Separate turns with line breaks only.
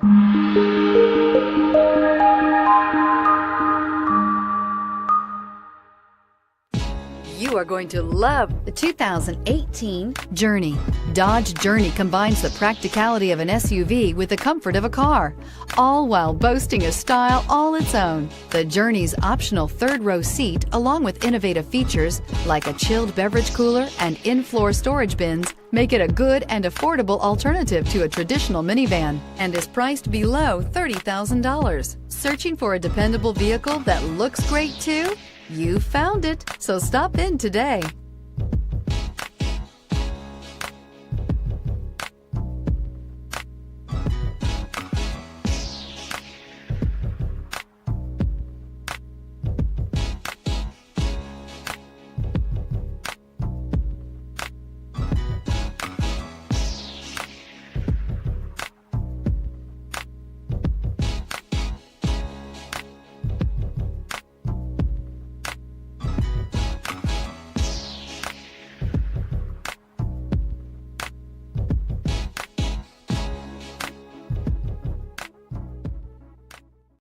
You are going to love the 2018 Journey. Dodge Journey combines the practicality of an SUV with the comfort of a car, all while boasting a style all its own. The Journey's optional third-row seat, along with innovative features like a chilled beverage cooler and in-floor storage bins, make it a good and affordable alternative to a traditional minivan and is priced below $30,000. Searching for a dependable vehicle that looks great too? You found it, so stop in today.